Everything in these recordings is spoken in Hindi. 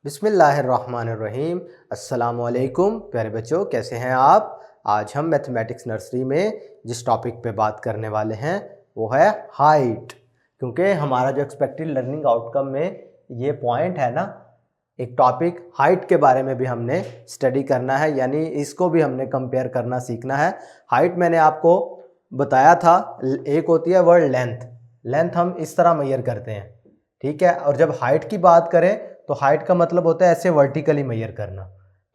बिस्मिल्लाहिर्रहमानिर्रहीम। अस्सलामुअलैकुम प्यारे बच्चों, कैसे हैं आप। आज हम मैथमेटिक्स नर्सरी में जिस टॉपिक पे बात करने वाले हैं वो है हाइट। क्योंकि हमारा जो एक्सपेक्टेड लर्निंग आउटकम में ये पॉइंट है ना, एक टॉपिक हाइट के बारे में भी हमने स्टडी करना है, यानी इसको भी हमने कंपेयर करना सीखना है। हाइट मैंने आपको बताया था, एक होती है वर्ड लेंथ। लेंथ हम इस तरह मेजर करते हैं, ठीक है। और जब हाइट की बात करें तो हाइट का मतलब होता है ऐसे वर्टिकली मेजर करना,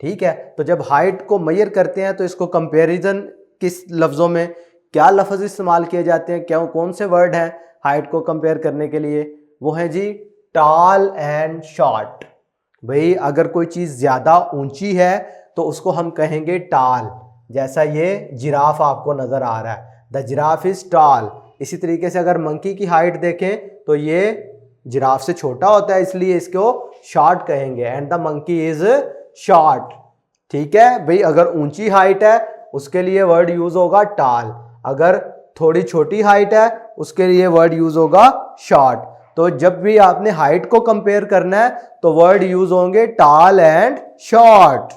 ठीक है। तो जब हाइट को मेजर करते हैं तो इसको कंपैरिजन किस लफ्ज़ों में क्या लफ्ज़ इस्तेमाल किए जाते हैं, क्या कौन से वर्ड हैं हाइट को कंपेयर करने के लिए, वो है जी टॉल एंड शॉर्ट। भाई अगर कोई चीज़ ज़्यादा ऊंची है तो उसको हम कहेंगे टॉल, जैसा ये जिराफ आपको नज़र आ रहा है, द जिराफ इज़ टॉल। इसी तरीके से अगर मंकी की हाइट देखें तो ये जिराफ से छोटा होता है, इसलिए इसको शॉर्ट कहेंगे, and the monkey is short, ठीक है। भाई अगर ऊंची हाइट है उसके लिए वर्ड यूज होगा टॉल, अगर थोड़ी छोटी हाइट है उसके लिए वर्ड यूज होगा शॉर्ट। तो जब भी आपने हाइट को कंपेयर करना है तो वर्ड यूज होंगे टॉल एंड शॉर्ट।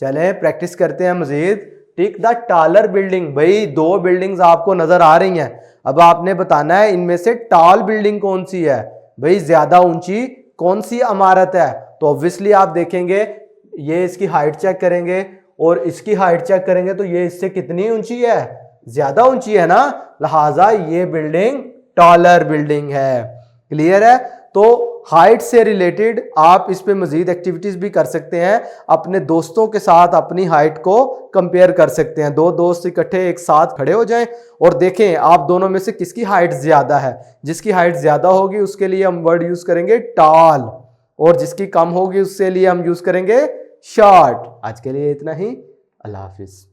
चलें प्रैक्टिस करते हैं मजीद। Tick the taller building. भाई दो बिल्डिंग्स आपको नजर आ रही हैं, अब आपने बताना है इनमें से टॉल बिल्डिंग कौन सी है, भाई ज्यादा ऊंची कौन सी इमारत है। तो ऑब्वियसली आप देखेंगे, ये इसकी हाइट चेक करेंगे और इसकी हाइट चेक करेंगे तो ये इससे कितनी ऊंची है, ज्यादा ऊंची है ना, लिहाजा ये बिल्डिंग टॉलर बिल्डिंग है। क्लियर है। तो हाइट से रिलेटेड आप इस पे मजीद एक्टिविटीज भी कर सकते हैं, अपने दोस्तों के साथ अपनी हाइट को कंपेयर कर सकते हैं। दो दोस्त इकट्ठे एक साथ खड़े हो जाएं और देखें आप दोनों में से किसकी हाइट ज्यादा है। जिसकी हाइट ज्यादा होगी उसके लिए हम वर्ड यूज करेंगे टॉल, और जिसकी कम होगी उसके लिए हम यूज करेंगे शॉर्ट। आज के लिए इतना ही, अल्लाह हाफिज।